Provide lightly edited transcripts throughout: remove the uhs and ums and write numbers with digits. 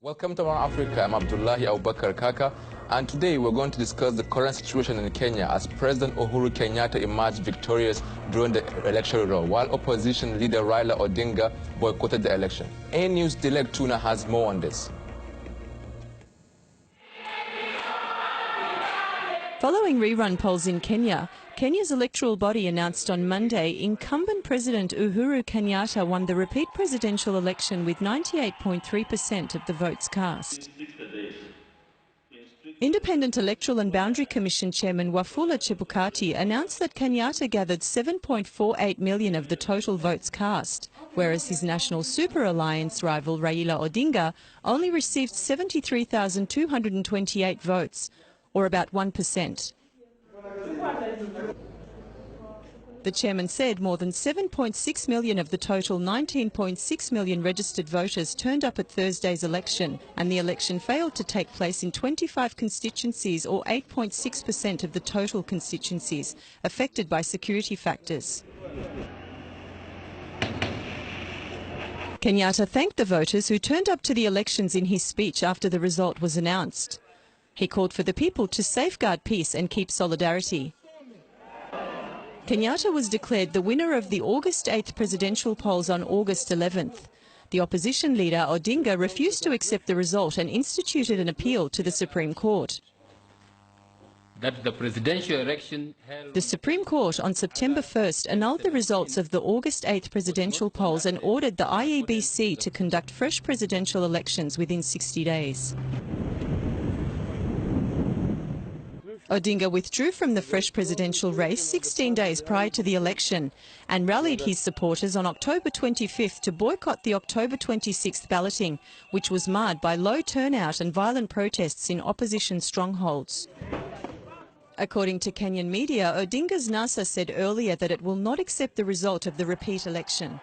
Welcome to Our Africa. I'm Abdullahi Abubakar Kaka, and today we're going to discuss the current situation in Kenya as President Uhuru Kenyatta emerged victorious during the electoral roll, while opposition leader Raila Odinga boycotted the election. Anews Dilek Tuna has more on this. Following rerun polls in Kenya, Kenya's electoral body announced on Monday incumbent President Uhuru Kenyatta won the repeat presidential election with 98.3% of the votes cast. Independent Electoral and Boundary Commission Chairman Wafula Chebukati announced that Kenyatta gathered 7.48 million of the total votes cast, whereas his National Super Alliance rival Raila Odinga only received 73,228 votes, or about 1%. The chairman said more than 7.6 million of the total 19.6 million registered voters turned up at Thursday's election, and the election failed to take place in 25 constituencies, or 8.6% of the total constituencies, affected by security factors. Kenyatta thanked the voters who turned up to the elections in his speech after the result was announced. He called for the people to safeguard peace and keep solidarity. Kenyatta was declared the winner of the August 8th presidential polls on August 11th. The opposition leader, Odinga, refused to accept the result and instituted an appeal to the Supreme Court. That the presidential election held... The Supreme Court on September 1st annulled the results of the August 8th presidential polls and ordered the IEBC to conduct fresh presidential elections within 60 days. Odinga withdrew from the fresh presidential race 16 days prior to the election and rallied his supporters on October 25th to boycott the October 26th balloting, which was marred by low turnout and violent protests in opposition strongholds. According to Kenyan media, Odinga's NASA said earlier that it will not accept the result of the repeat election.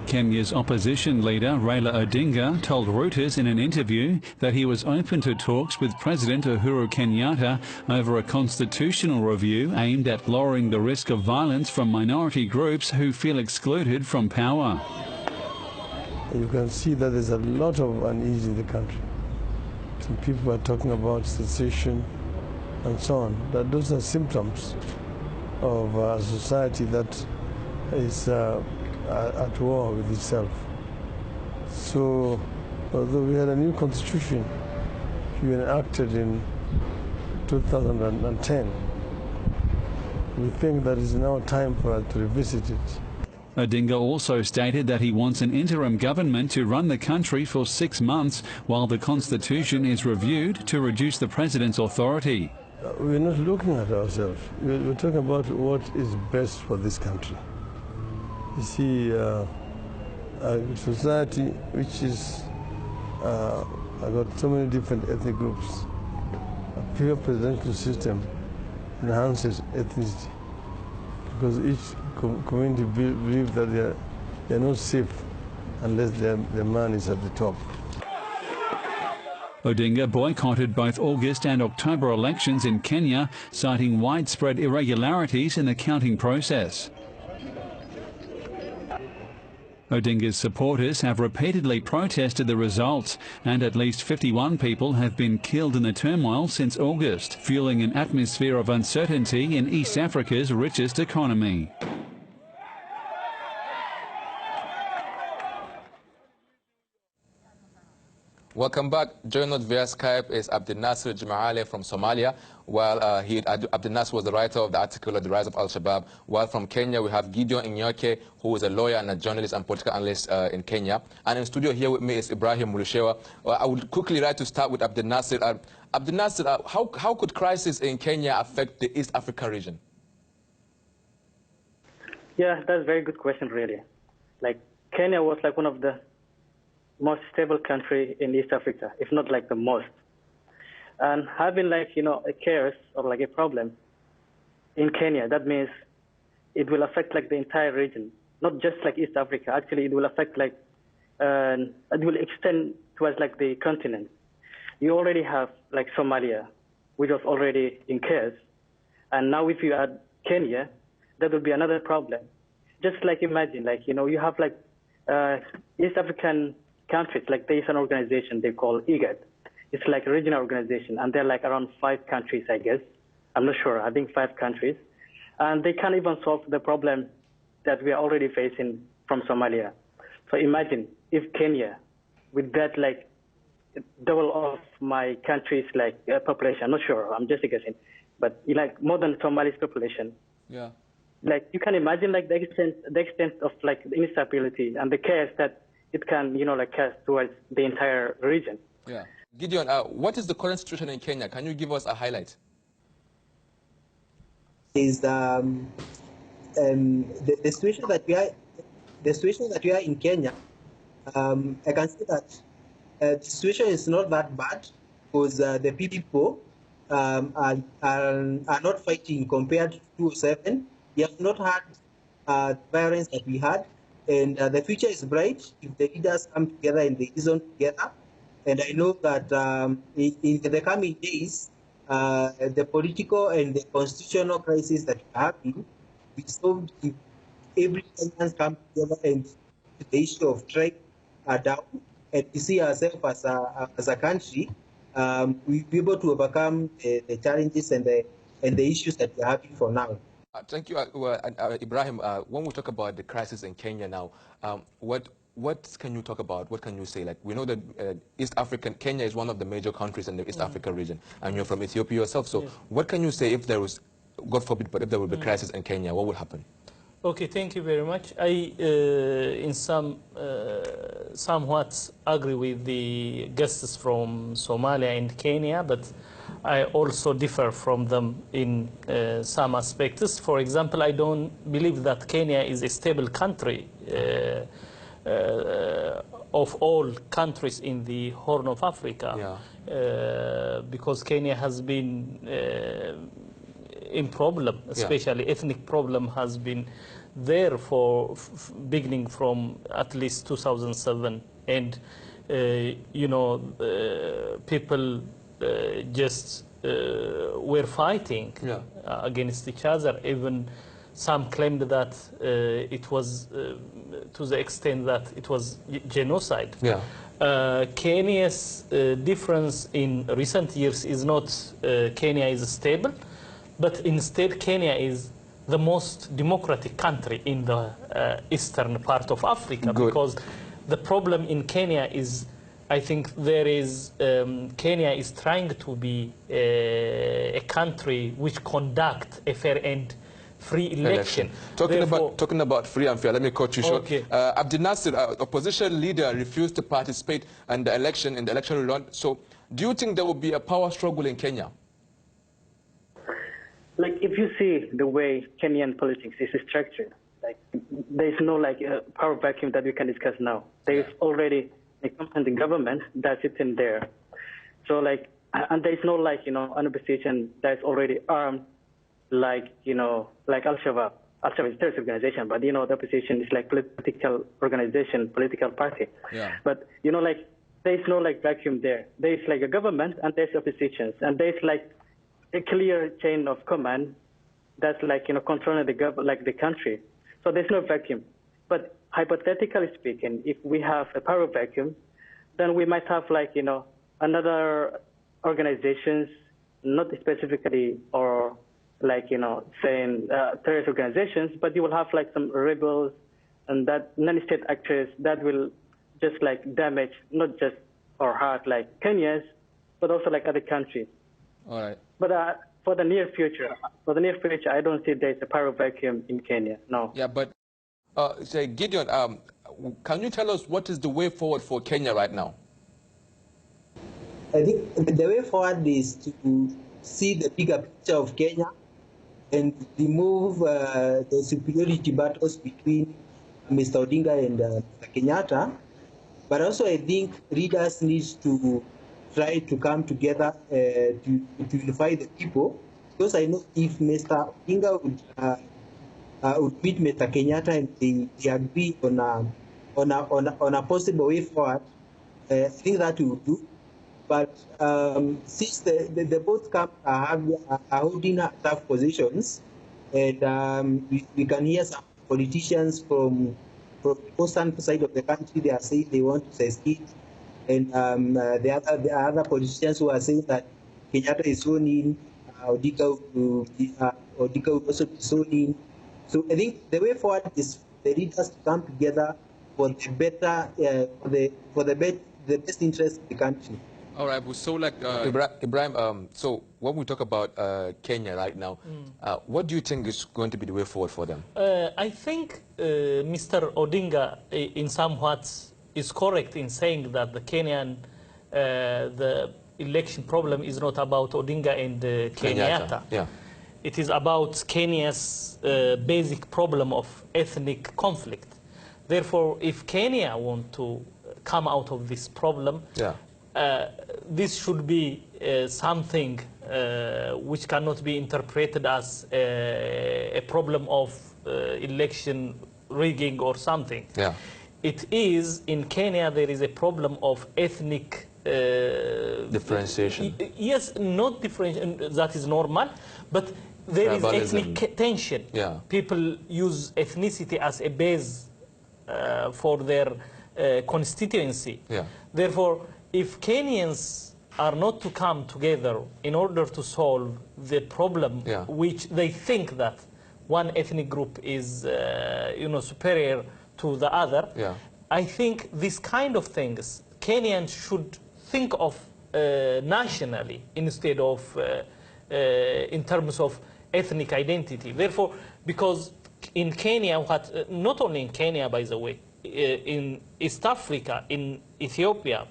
Kenya's opposition leader Raila Odinga told Reuters in an interview that he was open to talks with President Uhuru Kenyatta over a constitutional review aimed at lowering the risk of violence from minority groups who feel excluded from power. You can see that there's a lot of unease in the country. Some people are talking about secession and so on. That those are symptoms of a society that is at war with itself. So, although we had a new constitution enacted in 2010, we think that it's now time for us to revisit it. Odinga also stated that he wants an interim government to run the country for 6 months while the constitution is reviewed to reduce the president's authority. We're not looking at ourselves. We're talking about what is best for this country. You see, a society which is got so many different ethnic groups, a pure presidential system enhances ethnicity because each community believes that they're not safe unless their man is at the top. Odinga boycotted both August and October elections in Kenya, citing widespread irregularities in the counting process. Odinga's supporters have repeatedly protested the results, and at least 51 people have been killed in the turmoil since August, fueling an atmosphere of uncertainty in East Africa's richest economy. Welcome back. Joining us via Skype is Abdinasir Jumale from Somalia. While Abdinasir was the writer of the article on the rise of Al-Shabaab. While from Kenya, we have Gideon Inyoke, who is a lawyer and a journalist and political analyst in Kenya. And in studio here with me is Ibrahim Mulushewa. I would quickly like to start with Abdinasir. Abdinasir, how could crisis in Kenya affect the East Africa region? Yeah, that's a very good question, really. Like, Kenya was like one of the most stable country in East Africa, if not like the most. And having like, a chaos or like a problem in Kenya, that means it will affect like the entire region, not just like East Africa. Actually, it will affect like, it will extend towards like the continent. You already have like Somalia, which was already in chaos. And now if you add Kenya, that would be another problem. just like imagine, like, you have like East African countries, like there is an organization they call IGAD. It's like a regional organization, and they're like around 5 countries, I guess. I'm not sure. I think 5 countries. And they can't even solve the problem that we are already facing from Somalia. So imagine if Kenya, with that like double of my country's like population, I'm not sure, I'm just guessing, but like more than Somali's population. Yeah. Like you can imagine like the extent of like the instability and the chaos that it can, like cast towards the entire region. Yeah. Gideon, what is the current situation in Kenya? Can you give us a highlight? Is the situation that we are in Kenya. I can say that the situation is not that bad because the people are not fighting compared to 2007. We have not had the violence that we had, and the future is bright if the leaders come together and they reason together. And I know that in the coming days, the political and the constitutional crisis that we have will be solved if every Kenyans come together and the issue of trade are down, and we see ourselves as a country, we'll be able to overcome the challenges and the issues that we're having for now. Thank you, Ibrahim. When we talk about the crisis in Kenya now, what can you talk about? What can you say? Like, we know that Kenya is one of the major countries in the East Africa region, and you're from Ethiopia yourself. So what can you say if there was, God forbid, but if there will be crisis in Kenya, what will happen? Okay, thank you very much. I, in somewhat agree with the guests from Somalia and Kenya, but I also differ from them in some aspects. For example, I don't believe that Kenya is a stable country of all countries in the Horn of Africa, because Kenya has been in problem, especially ethnic problem has been there for beginning from at least 2007, and people just were fighting against each other. Even some claimed that it was to the extent that it was genocide. Kenya's difference in recent years is not Kenya is stable, but instead Kenya is the most democratic country in the eastern part of Africa. Because the problem in Kenya is, I think there is, Kenya is trying to be a country which conduct a fair and free election. Talking about free and fair, let me cut you short. Abdel Nasser, opposition leader, refused to participate in the election run. So do you think there will be a power struggle in Kenya? Like, if you see the way Kenyan politics is structured, like, there's no like power vacuum that we can discuss now. There's already a competent government that sits in there. So like, and there's no like, an opposition that's already armed, like, like Al-Shabaab. Al-Shabaab is a terrorist organization, but the opposition is like political organization, political party. But like, there's no like vacuum there. There's like a government and there's oppositions, and there's like a clear chain of command that's like, controlling the country. So there's no vacuum. But hypothetically speaking, if we have a power vacuum, then we might have like, another organizations, not specifically or like, saying terrorist organizations, but you will have like some rebels and that non-state actors that will just like damage, not just or hurt like Kenyans, but also like other countries. All right. But for the near future, I don't see there's a power vacuum in Kenya. No. Yeah, but say Gideon, can you tell us what is the way forward for Kenya right now? I think the way forward is to see the bigger picture of Kenya and remove the superiority battles between Mr. Odinga and Mr. Kenyatta. But also, I think leaders need to try to come together to unify the people. Because I know if Mr. Odinga would meet Mr. Kenyatta and they agree on a possible way forward, I think that we will do. But since the both camps are holding tough positions, and we can hear some politicians from the eastern side of the country, they are saying they want to secede, and the other politicians who are saying that Kenyatta is sworn in, Odinga will also be sworn in. So I think the way forward is the leaders to come together for the better, for the best interest of the country. All right, so like Ibrahim, so when we talk about Kenya right now, what do you think is going to be the way forward for them? I think Mr. Odinga, in somewhat, is correct in saying that the Kenyan, the election problem is not about Odinga and Kenyatta. Yeah. It is about Kenya's basic problem of ethnic conflict. Therefore, if Kenya want to come out of this problem, this should be something which cannot be interpreted as a problem of election rigging or something. Yeah. It is, in Kenya, there is a problem of ethnic differentiation. Yes, not differentiation, that is normal, but there is ethnic tension. Yeah. People use ethnicity as a base for their constituency. Yeah. Therefore, if Kenyans are not to come together in order to solve the problem, which they think that one ethnic group is superior to the other, I think this kind of things Kenyans should think of nationally instead of in terms of ethnic identity. Therefore, because in Kenya, not only in Kenya, by the way, in East Africa, in Ethiopia,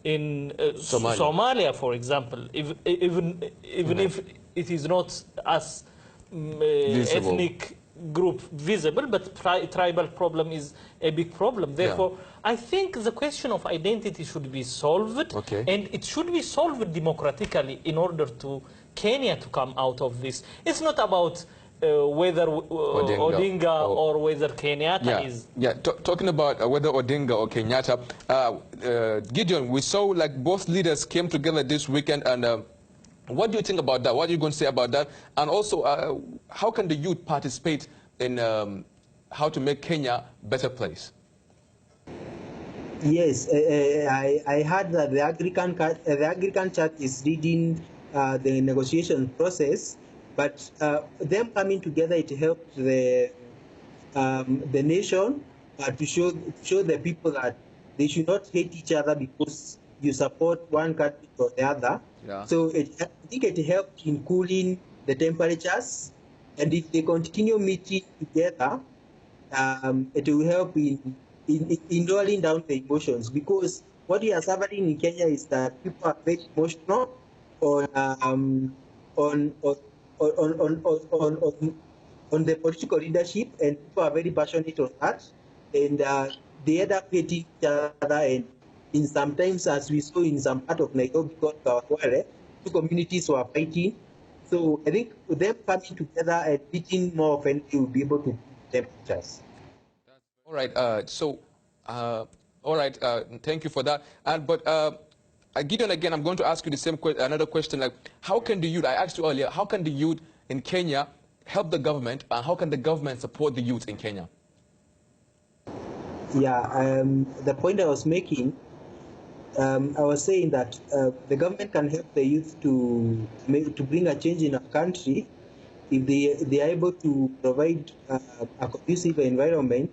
in Somalia, for example, even if it is not as ethnic group visible, but tribal problem is a big problem. Therefore, I think the question of identity should be solved, and it should be solved democratically in order to Kenya to come out of this. It's not about whether Odinga or whether Kenyatta is. Yeah, talking about whether Odinga or Kenyatta, Gideon, we saw like both leaders came together this weekend, and what do you think about that? What are you going to say about that? And also, how can the youth participate in how to make Kenya a better place? Yes, I heard that the Anglican Church is leading the negotiation process, but them coming together, it helped the nation to show the people that they should not hate each other because you support one country or the other. So I think it helped in cooling the temperatures, and if they continue meeting together, it will help in rolling down the emotions, because what we are suffering in Kenya is that people are very emotional on the political leadership, and people are very passionate on that, and they end up hating each other, and in sometimes, as we saw in some part of Nairobi, two communities were fighting. So I think them coming together and meeting more often will be able to keep temperatures. All right. All right. Thank you for that. But Gideon, again, I'm going to ask you the same another question. Like, how can the youth? I asked you earlier. How can the youth in Kenya help the government, and how can the government support the youth in Kenya? Yeah. The point I was making. I was saying that the government can help the youth to bring a change in our country if they are able to provide a conducive environment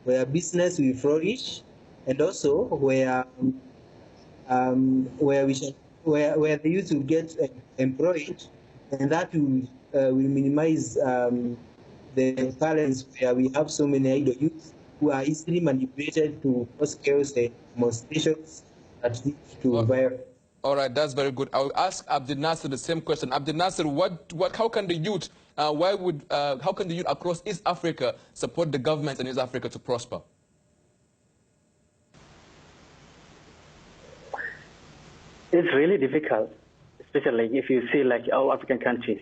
where business will flourish, and also where the youth will get employed, and that will minimize the balance where we have so many idle youth who are easily manipulated to cause chaos and demonstrations. All right, that's very good. I will ask Abdel Nasser the same question. Abdel Nasser, how can the youth, how can the youth across East Africa support the government in East Africa to prosper? It's really difficult, especially if you see like all African countries.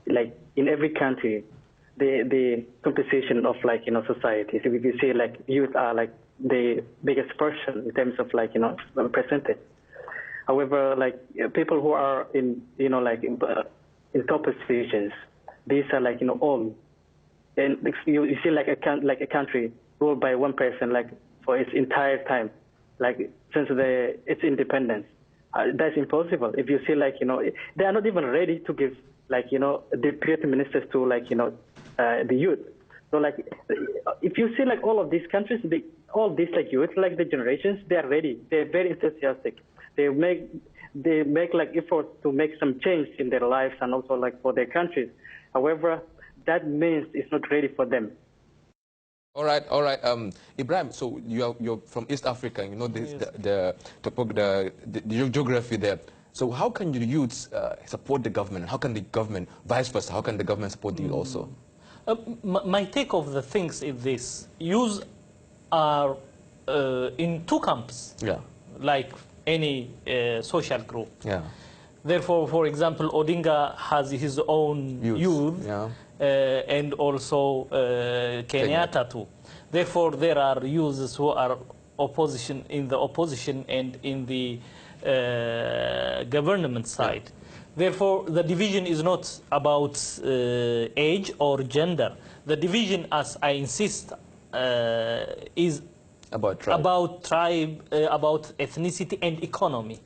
Like in every country, the compensation of society. So if you see like youth are like the biggest portion in terms of percentage. However, people who are in in top positions, these are all and you see like a country ruled by one person like for its entire time, like since its independence. That's impossible. If you see like, they are not even ready to give like, deputy ministers to like, the youth. So like, if you see like all of these countries, all these like youth, like the generations, they are ready. They're very enthusiastic. They make like efforts to make some change in their lives and also like for their countries. However, that means it's not ready for them. All right. Ibrahim, so you're from East Africa. You know the geography there. So how can the youths support the government? How can the government, vice versa, how can the government support the youth also? My take of the things is this: youths are in two camps, like any social group. Therefore, for example, Odinga has his own youth, and also Kenyatta too. Therefore, there are youths who are in the opposition and in the government side. Therefore, the division is not about age or gender. The division, as I insist, is about tribe, about ethnicity and economy.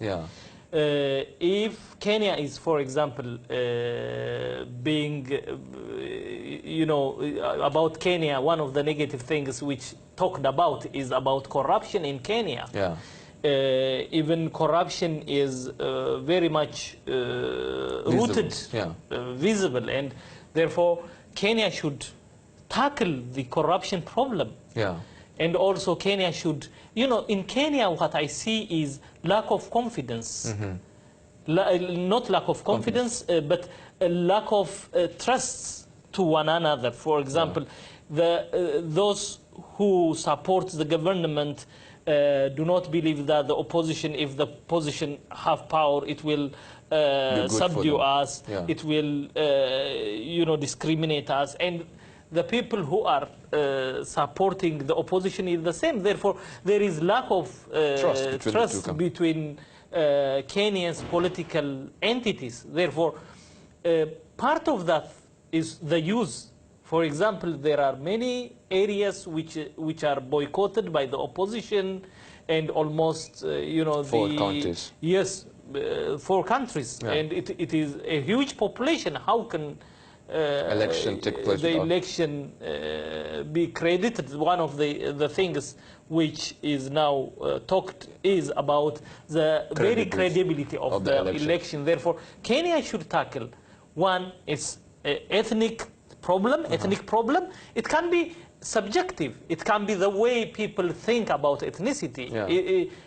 If Kenya is, for example, being, about Kenya, one of the negative things which talked about is about corruption in Kenya. Even corruption is very much rooted, visible, and therefore Kenya should tackle the corruption problem. And also Kenya should, in Kenya what I see is lack of confidence. Not lack of confidence, but a lack of trust to one another. For example, those who support the government do not believe that the opposition, if the opposition have power, it will subdue us, it will, discriminate us. And the people who are supporting the opposition is the same. Therefore, there is lack of trust between Kenya's political entities. Therefore, part of that is the youth. For example, there are many areas which are boycotted by the opposition, and almost, 4 countries. Yes, 4 countries, and it is a huge population. How can election take place? The election be credited? One of the things which is now talked is about the very credibility of the election. Therefore, Kenya should tackle one, it's ethnic problem. It can be subjective. It can be the way people think about ethnicity.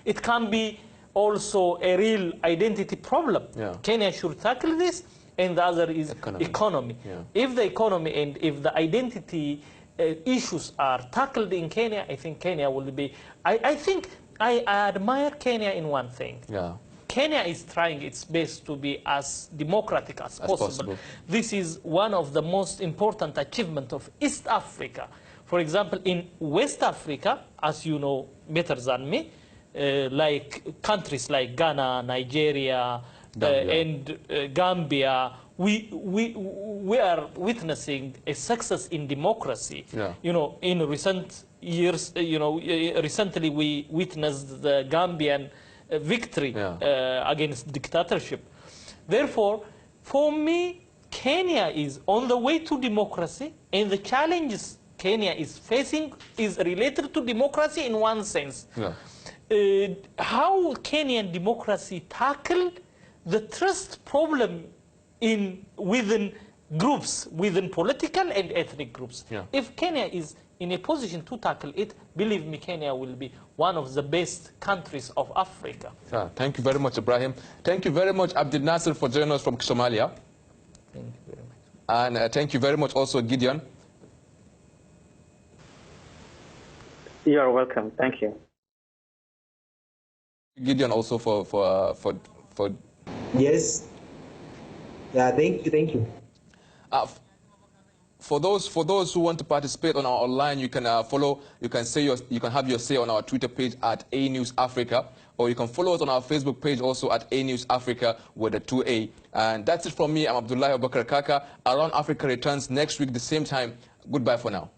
It can be also a real identity problem. Kenya should tackle this, and the other is economy. If the economy and if the identity issues are tackled in Kenya, I think Kenya will be... I think I admire Kenya in one thing. Kenya is trying its best to be as democratic as possible. This is one of the most important achievements of East Africa. For example, in West Africa, as you know better than me, like countries like Ghana, Nigeria, and Gambia, we are witnessing a success in democracy. In recent years, recently we witnessed the Gambian victory against dictatorship. Therefore, for me, Kenya is on the way to democracy, and the challenges Kenya is facing is related to democracy in one sense. How Kenyan democracy tackle the trust problem within groups, within political and ethnic groups. If Kenya is in a position to tackle it, believe me, Kenya will be one of the best countries of Africa. Thank you very much, Ibrahim. Thank you very much, Abdel Nasser, for joining us from Somalia. Thank you very much. And thank you very much also, Gideon. You are welcome. Thank you. Gideon also for Yes. Yeah, thank you. For those who want to participate on our online, you can follow. You can have your say on our Twitter page at Anews Africa, or you can follow us on our Facebook page also at Anews Africa with a 2A. And that's it from me. I'm Abdullahi Abubakar Kaka. Around Africa returns next week the same time. Goodbye for now.